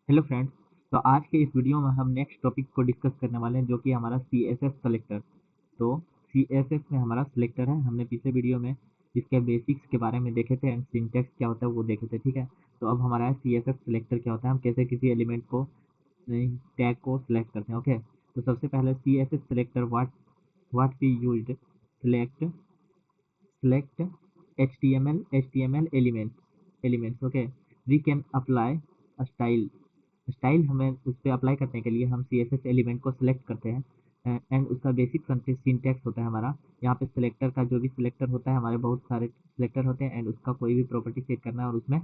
Hello friends. तो आज के इस वीडियो में हम नेक्स्ट टॉपिक को डिस्कस करने वाले हैं जो कि हमारा CSS सेलेक्टर। तो CSS में हमारा सिलेक्टर है। हमने पिछले वीडियो में इसके बेसिक्स के बारे में देखे थे एंड सिंटैक्स क्या होता है वो देखे थे, ठीक है। तो अब हमारा है CSS सेलेक्टर क्या होता है, हम कैसे किसी एलिमेंट को टैग को सिलेक्ट करते हैं। ओके, तो सबसे पहले CSS selector what we used select HTML elements. Okay, we can apply a style हमें उस पर अप्लाई करने के लिए हम CSS एलिमेंट को सिलेक्ट करते हैं एंड उसका बेसिक सिंटैक्स होता है हमारा। यहाँ पे सिलेक्टर का जो भी सिलेक्टर होता है, हमारे बहुत सारे सिलेक्टर होते हैं एंड उसका कोई भी प्रॉपर्टी सेट करना है और उसमें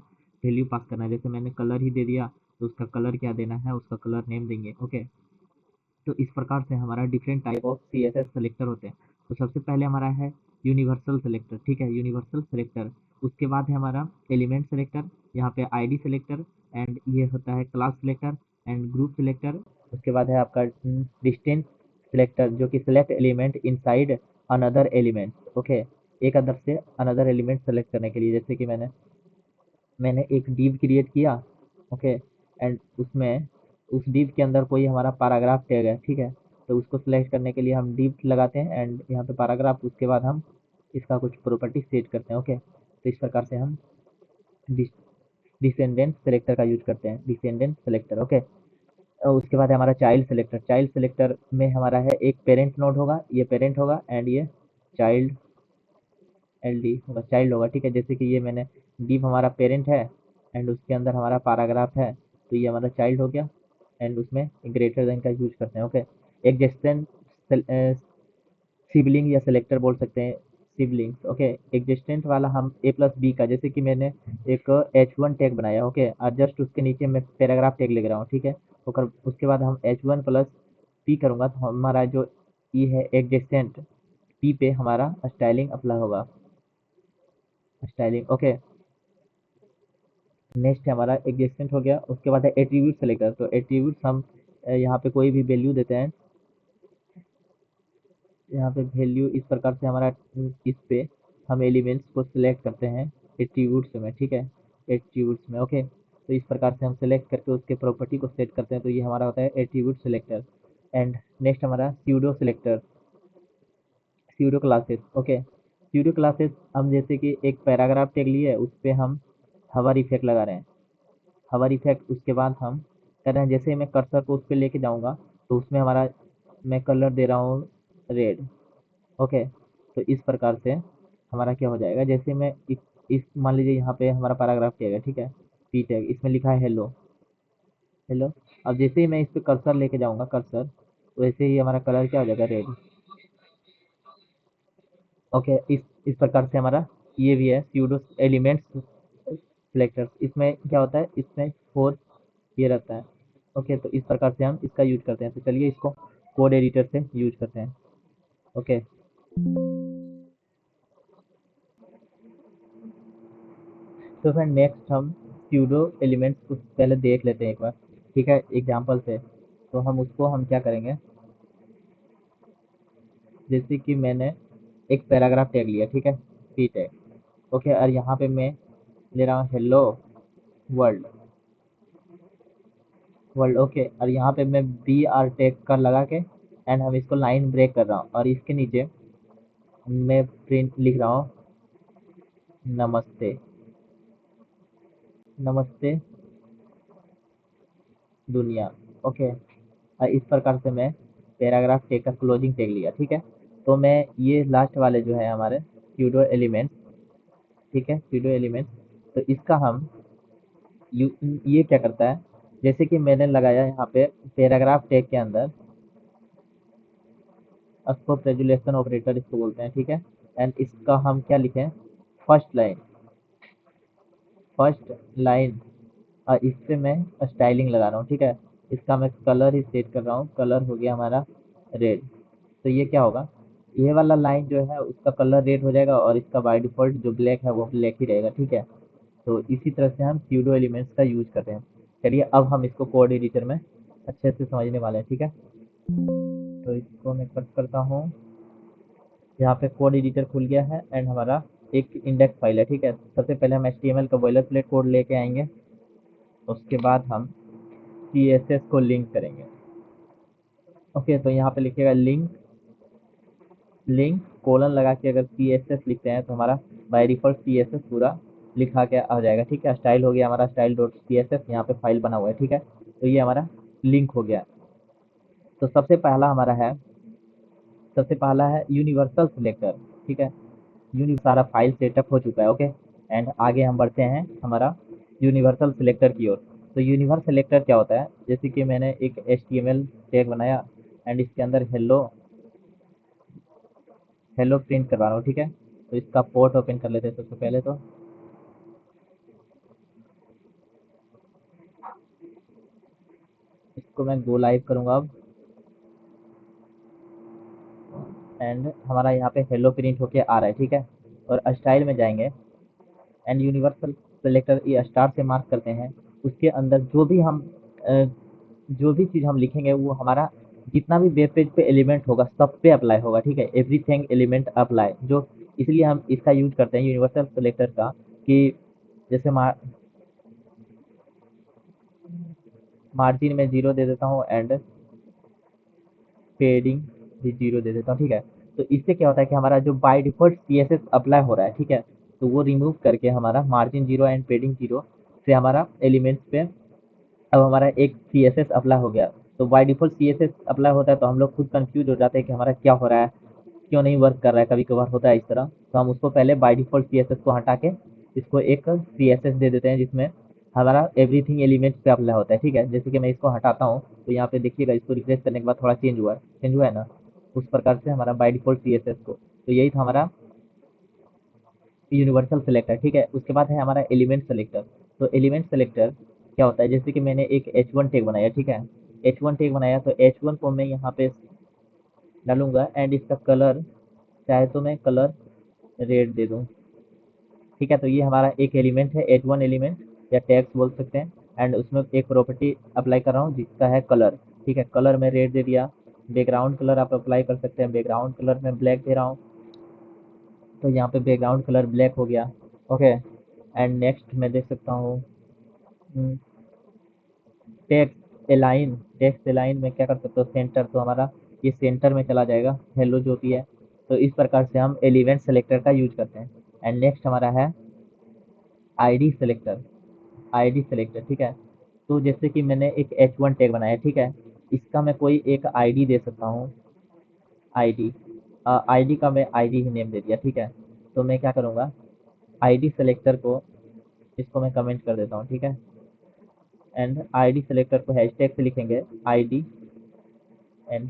वैल्यू पास करना है। जैसे मैंने कलर ही दे दिया तो उसका कलर क्या देना है, उसका कलर नेम देंगे। ओके, तो इस प्रकार से हमारा different type of CSS selector होते हैं। तो सबसे पहले हमारा है यूनिवर्सल सेलेक्टर, ठीक है, यूनिवर्सल सेलेक्टर। उसके बाद है हमारा एलिमेंट सेलेक्टर, यहाँ पे ID सेलेक्टर एंड ये होता है class selector and group selector. उसके बाद है आपका डिस्टेंस सेलेक्टर जो कि select element inside another element. Okay, एक अदर से अनदर एलिमेंट सेलेक्ट करने के लिए, जैसे कि मैंने एक डिव क्रिएट किया। ओके, एंड उसमें उस डिव के अंदर कोई हमारा पैराग्राफ टैग है, ठीक है। तो उसको सिलेक्ट करने के लिए हम डिव लगाते हैं एंड यहाँ पे पैराग्राफ, उसके बाद हम इसका कुछ प्रॉपर्टी सेट करते हैं। ओके, तो इस प्रकार से हम डिसेंडेंट सेलेक्टर का यूज करते हैं, डिसेंडेंट सेलेक्टर। ओके, उसके बाद है हमारा चाइल्ड सेलेक्टर। चाइल्ड सेलेक्टर में हमारा है एक पेरेंट नोड होगा, ये पेरेंट होगा एंड ये चाइल्ड LD होगा, चाइल्ड होगा, ठीक है। जैसे कि ये मैंने डिव हमारा पेरेंट है एंड उसके अंदर हमारा पैराग्राफ है, तो ये हमारा चाइल्ड हो गया एंड उसमें ग्रेटर देन का यूज करते हैं। ओके, एग्जिस्टेंट सिबलिंग या सेलेक्टर बोल सकते हैं, सिबलिंग्स। ओके, एग्जिस्टेंट वाला हम A+B का, जैसे कि मैंने एक H1 टैग बनाया, ओके, और जस्ट उसके नीचे मैं पैराग्राफ टैग लिख रहा हूँ, ठीक है। उसके बाद हम H1+P करूँगा तो हमारा जो E है एग्जिस्टेंट P पे हमारा स्टाइलिंग अप्लाई होगा, स्टाइलिंग। ओके, नेक्स्ट है हमारा एडजस्टमेंट हो गया। उसके बाद है एट्रीब्यूट सेलेक्टर। तो एट्रीब्यूट हम यहाँ पे कोई भी वैल्यू देते हैं, यहाँ पे वैल्यू इस प्रकार से हमारा इस पे हम एलिमेंट्स को सिलेक्ट करते हैं एट्रीब्यूट्स में, ठीक है, एट्रीब्यूट्स में। ओके, तो इस प्रकार से हम सेलेक्ट करके उसके प्रॉपर्टी को सेट करते हैं, तो ये हमारा होता है एट्रीब्यूट सेलेक्टर। एंड नेक्स्ट हमारा pseudo selector, pseudo classes. Okay, pseudo classes हम जैसे कि एक पैराग्राफ टेक लिए, उस पर हम हवर इफेक्ट लगा रहे हैं, हवर इफेक्ट। उसके बाद हम कर रहे हैं, जैसे मैं कर्सर को उस पर लेके जाऊंगा तो उसमें हमारा मैं कलर दे रहा हूँ रेड। ओके, तो इस प्रकार से हमारा क्या हो जाएगा, जैसे मैं इस मान लीजिए यहाँ पे हमारा पैराग्राफ टैग है, ठीक है, P टैग, इसमें लिखा है हेलो हेलो। अब जैसे ही मैं इस पे कर्सर लेके जाऊंगा, कर्सर, तो वैसे ही हमारा कलर क्या हो जाएगा, रेड। ओके, इस प्रकार से हमारा ये भी है स्यूडो एलिमेंट्स सिलेक्टर। इसमें क्या होता है, इसमें 4 ये रहता है। ओके, तो इस प्रकार से हम इसका यूज करते हैं। तो चलिए इसको कोड एडिटर से यूज करते हैं। ओके, तो फिर नेक्स्ट हम स्यूडो एलिमेंट्स को पहले देख लेते हैं एक बार, ठीक है, एग्जांपल से। तो हम क्या करेंगे, जैसे कि मैंने एक पैराग्राफ टैग लिया, ठीक है, पी टैग। ओके, और यहाँ पे मैं ले रहा हूँ हेलो वर्ल्ड वर्ल्ड। ओके, और यहाँ पे मैं BR टैग का लगा के एंड हम इसको लाइन ब्रेक कर रहा हूँ और इसके नीचे मैं प्रिंट लिख रहा हूँ नमस्ते, नमस्ते दुनिया। ओके, और इस प्रकार से मैं पैराग्राफ टेक का क्लोजिंग टेक लिया, ठीक है। तो मैं ये लास्ट वाले जो है हमारे स्यूडो एलिमेंट्स, ठीक है, स्यूडो एलिमेंट्स, तो इसका हम ये क्या करता है, जैसे कि मैंने लगाया यहाँ पे पैराग्राफ टेक के अंदर स्कोप रेजुलेशन ऑपरेटर इसको बोलते हैं, ठीक है। एंड इसका हम क्या लिखें, फर्स्ट लाइन, फर्स्ट लाइन, और इस पे मैं स्टाइलिंग लगा रहा हूँ, ठीक है। इसका मैं कलर ही सेट कर रहा हूँ, कलर हो गया हमारा रेड। तो ये क्या होगा, ये वाला लाइन जो है उसका कलर रेड हो जाएगा और इसका बाय डिफॉल्ट जो ब्लैक है वो ब्लैक ही रहेगा, ठीक है। तो इसी तरह से हम स्यूडो एलिमेंट्स का यूज करते हैं। चलिए अब हम इसको कोड एडिटर में अच्छे से समझने वाले हैं, ठीक है। तो इसको मैं कट करता हूँ, यहाँ पे कोड एडिटर खुल गया है एंड हमारा एक इंडेक्स फाइल है, ठीक है। सबसे पहले हम HTML का बॉयलर प्लेट कोड लेके आएंगे, उसके बाद हम CSS को लिंक करेंगे। ओके, तो यहाँ पे लिखिएगा लिंक, लिंक कोलन लगा के अगर CSS लिखते हैं तो हमारा बाय डिफॉल्ट CSS पूरा लिखा के आ जाएगा। ठीक है, स्टाइल हो गया हमारा स्टाइल डॉट CSS, यहाँ पे फाइल बना हुआ है। ठीक है, तो ये हमारा लिंक हो गया। तो सबसे पहला है यूनिवर्सल सिलेक्टर। ठीक है, सारा फाइल सेटअप हो चुका है। ओके, एंड आगे हम बढ़ते हैं हमारा यूनिवर्सल सिलेक्टर की ओर। तो यूनिवर्सल सिलेक्टर क्या होता है, जैसे कि मैंने एक HTML टैग बनाया एंड इसके अंदर हेलो हेलो प्रिंट करवा रहा हूँ। ठीक है, तो इसका पोर्ट ओपन कर लेते हैं सबसे पहले। तो इसको मैं गो लाइव करूंगा अब, एंड हमारा यहाँ पे हेलो प्रिंट होके आ रहा है। ठीक है, और स्टाइल में जाएंगे एंड यूनिवर्सल सेलेक्टर ये स्टार से मार्क करते हैं। उसके अंदर जो भी चीज़ हम लिखेंगे वो हमारा जितना भी वेब पेज पे एलिमेंट होगा सब पे अप्लाई होगा। ठीक है, एवरीथिंग एलिमेंट अप्लाई, जो इसलिए हम इसका यूज करते हैं यूनिवर्सल सेलेक्टर का, कि जैसे मार्जिन में 0 दे देता हूँ एंड पेडिंग भी 0 दे देता हूँ। ठीक है, तो इससे क्या होता है कि हमारा जो बाय डिफॉल्ट CSS अप्लाई हो रहा है, ठीक है, तो वो रिमूव करके हमारा मार्जिन 0 एंड पेडिंग 0 से हमारा एलिमेंट्स पे अब हमारा एक CSS अप्लाई हो गया। तो बाय डिफॉल्ट CSS अप्लाई होता है तो हम लोग खुद कंफ्यूज हो जाते हैं कि हमारा क्या हो रहा है, क्यों नहीं वर्क कर रहा है, कभी कभार होता है इस तरह। तो हम उसको पहले बाय डिफॉल्ट CSS को हटा के इसको एक CSS दे देते हैं जिसमें हमारा एवरीथिंग एलिमेंट पे अप्लाई होता है। ठीक है, जैसे कि मैं इसको हटाता हूँ तो यहाँ पे देखिएगा, इसको रिफ्रेश करने के बाद थोड़ा चेंज हुआ है ना, उस प्रकार से हमारा बाय डिफॉल्ट CSS को। तो यही था हमारा यूनिवर्सल सेलेक्टर। ठीक है, उसके बाद है हमारा एलिमेंट सेलेक्टर। तो एलिमेंट सेलेक्टर क्या होता है, जैसे कि मैंने एक H1 टैग बनाया। ठीक है, H1 टैग बनाया तो H1 को मैं यहाँ पे डालूंगा एंड इसका कलर चाहे तो मैं कलर रेड दे दूँ। ठीक है, तो ये हमारा एक एलिमेंट है, H1 एलिमेंट या टैग्स बोल सकते हैं, एंड उसमें एक प्रॉपर्टी अप्लाई कर रहा हूँ जिसका है कलर। ठीक है, कलर में रेड दे दिया। बैकग्राउंड कलर आप अप्लाई कर सकते हैं, बैकग्राउंड कलर में ब्लैक दे रहा हूँ, तो यहाँ पे बैकग्राउंड कलर ब्लैक हो गया। ओके, एंड नेक्स्ट मैं देख सकता हूँ टेक्स्ट अलाइन में क्या कर सकते हो, सेंटर, तो हमारा ये सेंटर में चला जाएगा, हेलो जो भी है। तो इस प्रकार से हम एलिमेंट सेलेक्टर का यूज करते हैं। एंड नेक्स्ट हमारा है आईडी सेलेक्टर। आईडी सेलेक्टर, ठीक है, तो जैसे कि मैंने एक H1 टैग बनाया। ठीक है, इसका मैं कोई एक आईडी दे सकता हूँ। आईडी आईडी का मैं आईडी ही नेम दे दिया। ठीक है, तो मैं क्या करूँगा, आईडी सेलेक्टर को इसको मैं कमेंट कर देता हूँ। ठीक है, एंड आईडी सेलेक्टर को हैशटैग से लिखेंगे आईडी, एंड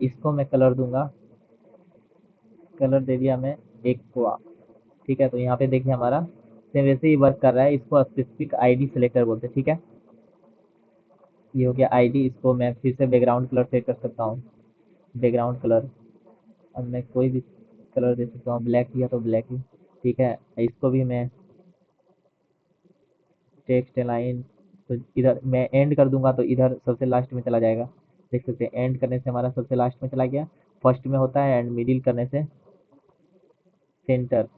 इसको मैं कलर दूंगा, कलर दे दिया मैं एक्वा। ठीक है, तो यहाँ पे देखिए हमारा सेम वैसे ही वर्क कर रहा है, इसको स्पेसिफिक आईडी सेलेक्टर बोलते हैं। ठीक है, ये हो गया आईडी। इसको मैं फिर से बैकग्राउंड कलर सेट कर सकता हूँ, बैकग्राउंड कलर, अब मैं कोई भी कलर दे सकता हूँ, ब्लैक किया तो ब्लैक ही। ठीक है, इसको भी मैं टेक्स्ट लाइन, तो इधर मैं एंड कर दूंगा तो इधर सबसे लास्ट में चला जाएगा। देख सकते हैं एंड करने से हमारा सबसे लास्ट में चला गया, फर्स्ट में होता है, एंड मिडिल करने से सेंटर,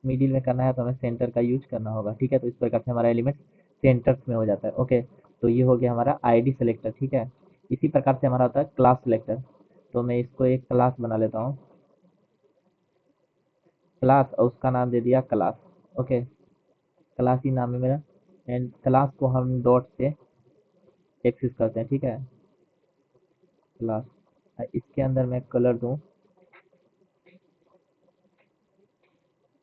मिडिल में करना है तो हमें सेंटर का यूज करना होगा। ठीक है, तो इस प्रकार से हमारा एलिमेंट सेंटर्स में हो जाता है। ओके, तो ये हो गया हमारा आईडी सेलेक्टर। ठीक है, इसी प्रकार से हमारा होता है क्लास सेलेक्टर। तो मैं इसको एक क्लास बना लेता हूँ, क्लास, और उसका नाम दे दिया क्लास। ओके, क्लास ही नाम है मेरा, एंड क्लास को हम डॉट से एक्सेस करते हैं। ठीक है, क्लास, इसके अंदर मैं कलर दूँ,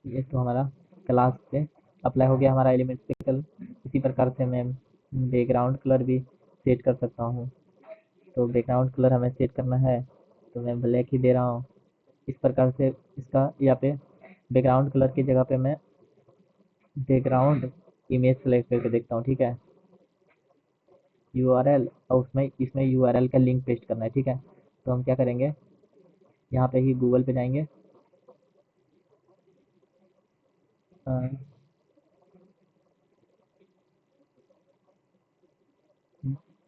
ये तो हमारा क्लास पे अप्लाई हो गया हमारा एलिमेंट पे कलर। इसी प्रकार से मैं बैकग्राउंड कलर भी सेट कर सकता हूँ। तो बैकग्राउंड कलर हमें सेट करना है तो मैं ब्लैक ही दे रहा हूँ। इस प्रकार से इसका यहाँ पे बैकग्राउंड कलर की जगह पे मैं बैकग्राउंड इमेज सेलेक्ट करके देखता हूँ। ठीक है, URL, और उसमें इसमें URL का लिंक पेस्ट करना है। ठीक है, तो हम क्या करेंगे, यहाँ पे ही गूगल पे जाएंगे,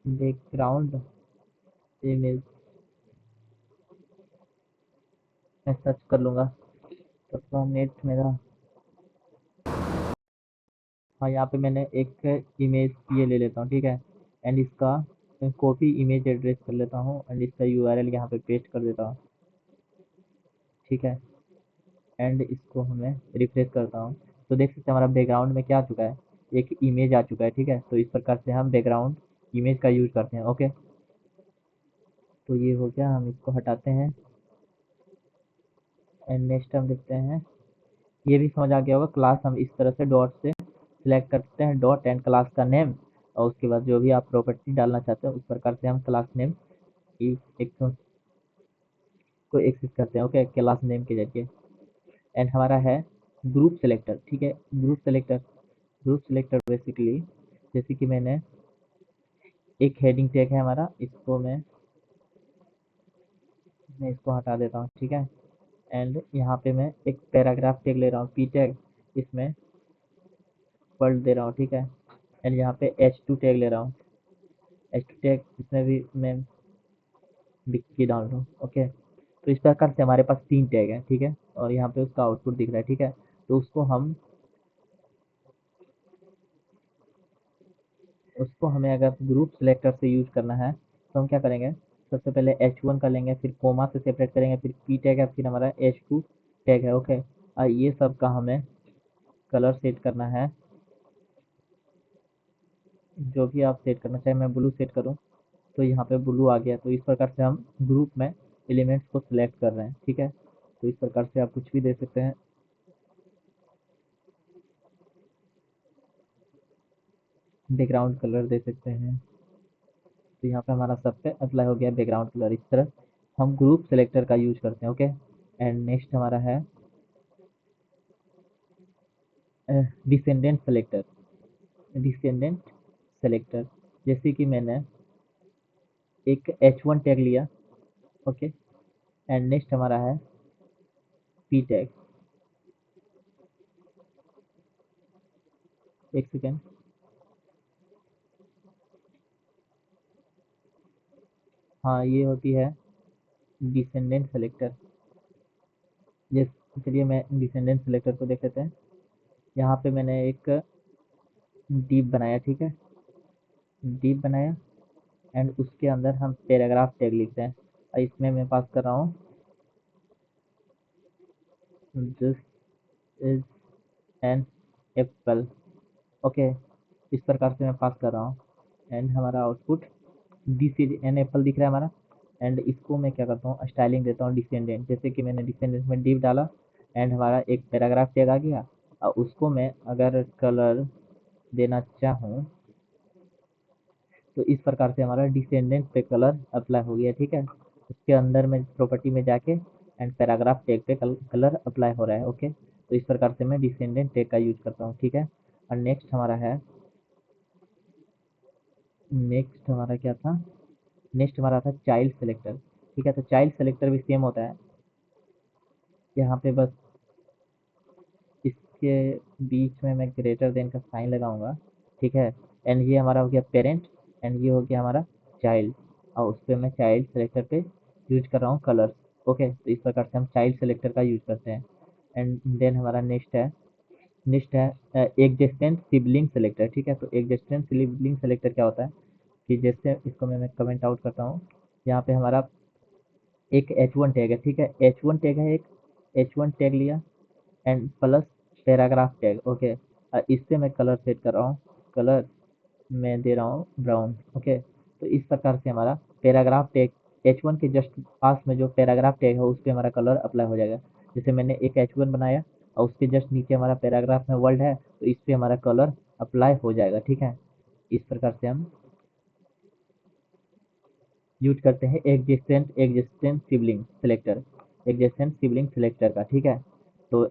बैकग्राउंड इमेज मैं सर्च कर लूँगा, तब तो नेट मेरा, हाँ यहाँ पे मैंने एक इमेज ये ले लेता हूँ। ठीक है, एंड इसका कॉपी इमेज एड्रेस कर लेता हूँ एंड इसका यूआरएल यहाँ पे पेस्ट कर देता हूँ, ठीक है। एंड इसको हमें रिफ्रेश करता हूँ, तो देख सकते हैं हमारा बैकग्राउंड में क्या आ चुका है, एक इमेज आ चुका है, ठीक है। तो इस प्रकार से हम बैकग्राउंड इमेज का यूज करते हैं, ओके। तो ये हो गया, हम इसको हटाते हैं एंड नेक्स्ट हम देखते हैं। ये भी समझ आ गया होगा, क्लास हम इस तरह से डॉट से सिलेक्ट करते हैं, डॉट एंड क्लास का नेम, और उसके बाद जो भी आप प्रॉपर्टी डालना चाहते हैं उस प्रकार से हम क्लास नेम एक को एक्सेस करते हैं, ओके, क्लास नेम के जरिए। एंड हमारा है ग्रुप सेलेक्टर, ठीक है। ग्रुप सेलेक्टर बेसिकली, जैसे कि एक हेडिंग टैग है हमारा, इसको मैं इसको हटा देता हूँ, ठीक है। एंड यहाँ पे मैं एक पैराग्राफ टैग ले रहा हूँ, पी टैग, इसमें वर्ड दे रहा हूँ, ठीक है। एंड यहाँ पे H2 टैग ले रहा हूँ, H2 टैग इसमें भी मैं विक्की डाल रहा हूँ, ओके। तो इस प्रकार से हमारे पास 3 टैग है, ठीक है, और यहाँ पे उसका आउटपुट दिख रहा है, ठीक है। तो उसको हमें अगर ग्रुप सिलेक्टर से यूज करना है तो हम क्या करेंगे, सबसे पहले H1 का लेंगे, फिर कोमा से सेपरेट करेंगे, फिर पी टैग है, फिर हमारा H2 टैग है, ओके। और ये सब का हमें कलर सेट करना है, जो भी आप सेट करना चाहें। मैं ब्लू सेट करूँ तो यहाँ पे ब्लू आ गया। तो इस प्रकार से हम ग्रुप में एलिमेंट्स को सिलेक्ट कर रहे हैं, ठीक है। तो इस प्रकार से आप कुछ भी दे सकते हैं, बैकग्राउंड कलर दे सकते हैं। तो यहाँ पे हमारा सब पे अप्लाई हो गया बैकग्राउंड कलर। इस तरह हम ग्रुप सेलेक्टर का यूज करते हैं, ओके। एंड नेक्स्ट हमारा है डिसेंडेंट सेलेक्टर। डिसेंडेंट सेलेक्टर, जैसे कि मैंने एक H1 टैग लिया, ओके। एंड नेक्स्ट हमारा है पी टैग, एक सेकेंड। हाँ, ये होती है डिसेंडेंट सेलेक्टर। जिस चलिए मैं डिसेंडेंट सेलेक्टर को देख लेते हैं। यहाँ पे मैंने एक डीप बनाया, ठीक है, डीप बनाया। एंड उसके अंदर हम पैराग्राफ टैग लिखते हैं, और इसमें मैं पास कर रहा हूँ this is an apple, okay. इस प्रकार से मैं पास कर रहा हूँ। एंड हमारा output this is an apple दिख रहा है हमारा। एंड इसको मैं क्या करता हूँ, स्टाइलिंग देता हूँ डिसेंडेंट, जैसे कि मैंने डिसेंडेंट में डीप डाला एंड हमारा एक पैराग्राफ टैग आ गया। और उसको मैं अगर कलर देना चाहूँ तो इस प्रकार से हमारा डिसेंडेंट पे कलर अप्लाई हो गया, ठीक है। उसके अंदर में प्रॉपर्टी में जाके एंड पैराग्राफ टैग पे कलर अप्लाई हो रहा है, ओके। तो इस प्रकार से मैं डिसेंडेंट टैग का यूज करता हूँ, ठीक है। और नेक्स्ट हमारा क्या था, नेक्स्ट हमारा था चाइल्ड सेलेक्टर, ठीक है। तो चाइल्ड सेलेक्टर भी सेम होता है, यहाँ पे बस इसके बीच में मैं ग्रेटर देन का साइन लगाऊंगा, ठीक है। एंड ये हमारा हो गया पेरेंट, एंड ये हो गया हमारा चाइल्ड, और उस पर मैं चाइल्ड सेलेक्टर पे यूज कर रहा हूँ कलर्स, ओके। तो इस प्रकार से हम चाइल्ड सेलेक्टर का यूज करते हैं। एंड देन हमारा नेक्स्ट है एग्जिस्टेंट सिबलिंग सेलेक्टर, ठीक है। तो एग्जिस्टेंट सिबलिंग सेलेक्टर क्या होता है कि जैसे इसको मैं कमेंट आउट करता हूँ, यहाँ पे हमारा एक H1 टैग है, ठीक है। H1 टैग है, एक H1 टैग लिया and plus paragraph tag, okay. इस पे मैं कलर सेट कर रहा हूँ, कलर मैं दे रहा हूँ ब्राउन, ओके। तो इस प्रकार से हमारा पैराग्राफ टैग H1 के जस्ट पास में जो पैराग्राफ टैग है उस पर हमारा कलर अप्लाई हो जाएगा। जैसे मैंने एक H1 बनाया और उसके जस्ट नीचे हमारा पैराग्राफ में वर्ड है, तो इस पे हमारा कलर अप्लाई हो जाएगा, ठीक है। इस प्रकार से हम यूज करते हैं एग्जिस्टेंट सिबलिंग सेलेक्टर का, ठीक है। तो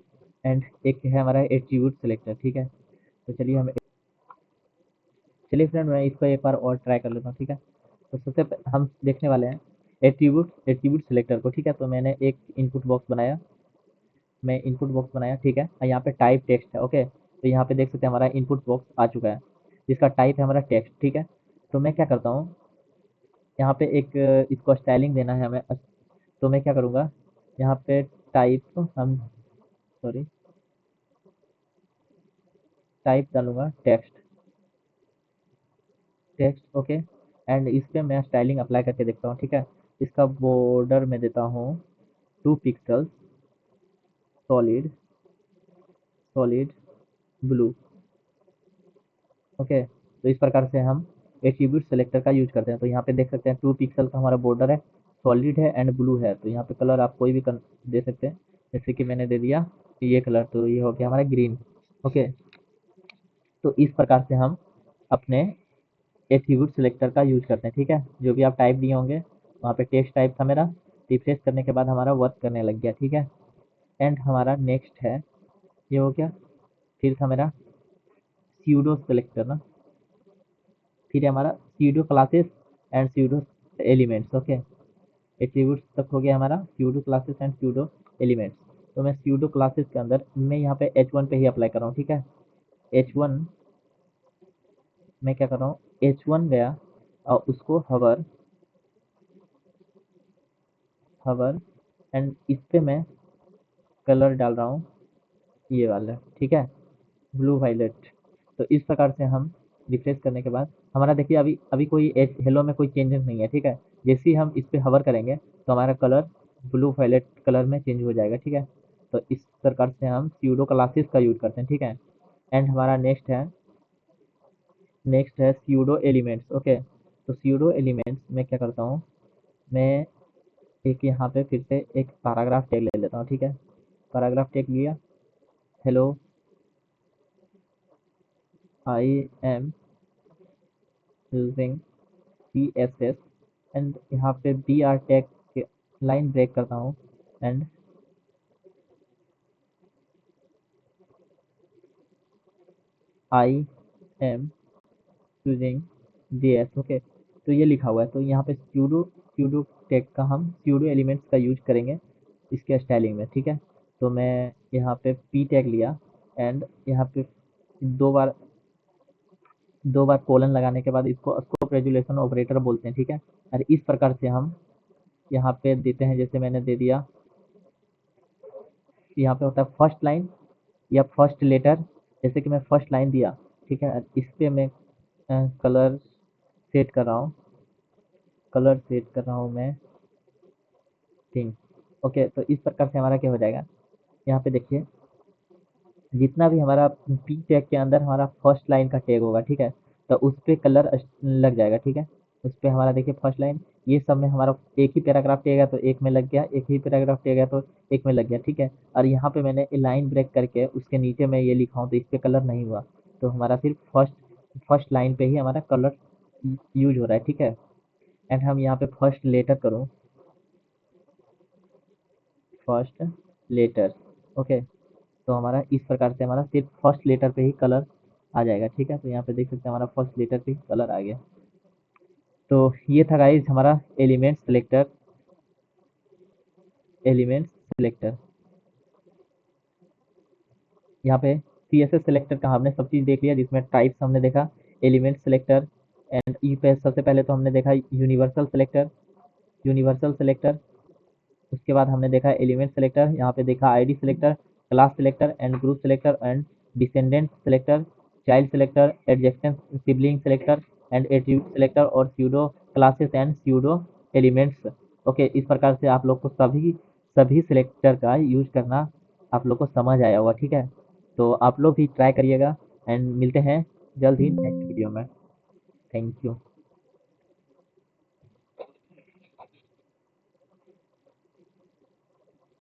एंड एक है हमारा एट्रीब्यूट सेलेक्टर, ठीक है। तो चलिए फ्रेंड, मैं इसको एक बार और ट्राई कर लेता हूँ, ठीक है। तो हम देखने वाले हैं एट्रीब्यूट सेलेक्टर को, ठीक है। तो मैंने एक इनपुट बॉक्स बनाया, ठीक है। और यहाँ पे टाइप टेक्स्ट है, ओके। तो यहाँ पे देख सकते हैं हमारा इनपुट बॉक्स आ चुका है, जिसका टाइप है हमारा टेक्स्ट, ठीक है। तो मैं क्या करता हूँ, यहाँ पे एक इसको स्टाइलिंग देना है हमें, तो मैं क्या करूँगा, यहाँ पे टाइप हम सॉरी टाइप डालूंगा टेक्स्ट, टेक्स्ट ओके। एंड इस पे मैं स्टाइलिंग अप्लाई करके देखता हूँ, ठीक है। इसका बॉर्डर में देता हूँ 2 pixels, solid solid blue. Okay, तो इस प्रकार से हम एट्रीब्यूट सेलेक्टर का यूज करते हैं। तो यहाँ पे देख सकते हैं 2 पिक्सल का हमारा बॉर्डर है, सॉलिड है एंड ब्लू है। तो यहाँ पे कलर आप कोई भी दे सकते हैं, जैसे कि मैंने दे दिया ये कलर, तो ये हो गया हमारा ग्रीन। ओके, तो इस प्रकार से हम अपने एट्रीब्यूट सिलेक्टर का यूज करते हैं, ठीक है। जो भी आप टाइप दिए होंगे, वहाँ पे टेक्स्ट टाइप था मेरा, रिफ्रेश करने के बाद हमारा वर्क करने लग गया, ठीक है। एंड हमारा नेक्स्ट है, ये हो गया। फिर था मेरा स्यूडो सेलेक्टर ना, फिर है हमारा pseudo classes and pseudo elements. Okay, attributes तक हो गया हमारा pseudo classes and pseudo elements. तो मैं स्यूडो क्लासेस के अंदर मैं यहाँ पे H1 पे ही अप्लाई कर रहा हूँ, ठीक है। H1 मैं क्या कर रहा हूँ, H1 गया और उसको हवर हवर एंड इस पे मैं कलर डाल रहा हूँ ये वाला, ठीक है, ब्लू वायलेट। तो इस प्रकार से हम रिफ्रेश करने के बाद हमारा देखिए अभी अभी कोई एज हेलो में कोई चेंजेस नहीं है, ठीक है। जैसे ही हम इस पे हवर करेंगे तो हमारा कलर ब्लू वायलेट कलर में चेंज हो जाएगा, ठीक है। तो इस प्रकार से हम स्यूडो क्लासेस का यूज करते हैं, ठीक है। एंड हमारा नेक्स्ट है स्यूडो एलिमेंट्स। ओके, तो स्यूडो एलिमेंट्स में क्या करता हूँ, मैं एक यहाँ पे फिर से एक पैराग्राफ टैग ले लेता हूँ, ठीक है। पैराग्राफ टैग लिया, hello I am using CSS and यहाँ पे बी आर टैग के लाइन ब्रेक करता हूँ and I am using JS। Okay, तो ये लिखा हुआ है। तो यहाँ पे स्यूडो टैग का हम स्यूडो एलिमेंट्स का यूज करेंगे इसके स्टाइलिंग में, ठीक है। तो मैं यहाँ पे पी टैग लिया एंड यहाँ पे दो बार दो बार कोलन लगाने के बाद इसको स्कोप रेजुलेशन ऑपरेटर बोलते हैं, ठीक है। और इस प्रकार से हम यहाँ पे देते हैं, जैसे मैंने दे दिया, यहाँ पे होता है फर्स्ट लाइन या फर्स्ट लेटर। जैसे कि मैं फर्स्ट लाइन दिया, ठीक है। इस पे मैं कलर सेट कर रहा हूँ, मैं पिंक। ओके, तो इस प्रकार से हमारा क्या हो जाएगा, यहाँ पे देखिए जितना भी हमारा पी टैग के अंदर हमारा फर्स्ट लाइन का टैग होगा, ठीक है, तो उस पे कलर लग जाएगा, ठीक है। उस पे हमारा देखिए फर्स्ट लाइन, ये सब में हमारा एक ही पैराग्राफ टैग है तो एक में लग गया, एक ही पैराग्राफ टैग है तो एक में लग गया, ठीक है। और यहाँ पे मैंने लाइन ब्रेक करके उसके नीचे मैं ये लिखा हूँ तो इस पे कलर नहीं हुआ। तो हमारा सिर्फ फर्स्ट लाइन पे ही हमारा कलर यूज हो रहा है, ठीक है। एंड हम यहाँ पे फर्स्ट लेटर करूँ, फर्स्ट लेटर। ओके, तो हमारा इस प्रकार से हमारा सिर्फ फर्स्ट लेटर पे ही कलर आ जाएगा, ठीक है। तो यहाँ पे देख सकते हैं हमारा फर्स्ट लेटर पे ही कलर आ गया। तो ये था गाइस हमारा एलिमेंट सेलेक्टर। यहाँ पे CSS सेलेक्टर का हमने सब चीज़ देख लिया, जिसमें टाइप्स हमने देखा, एलिमेंट सेलेक्टर एंड ई पे सबसे पहले तो हमने देखा यूनिवर्सल सेलेक्टर। उसके बाद हमने देखा एलिमेंट सेलेक्टर, यहाँ पे देखा ID selector, class selector and group selector and descendant selector, child selector, एडजेक्शन sibling selector and attribute selector और pseudo classes and pseudo elements. Okay, इस प्रकार से आप लोग को सभी सभी सेलेक्टर का यूज करना आप लोग को समझ आया होगा, ठीक है। तो आप लोग भी ट्राई करिएगा एंड मिलते हैं जल्द ही नेक्स्ट वीडियो में। Thank you.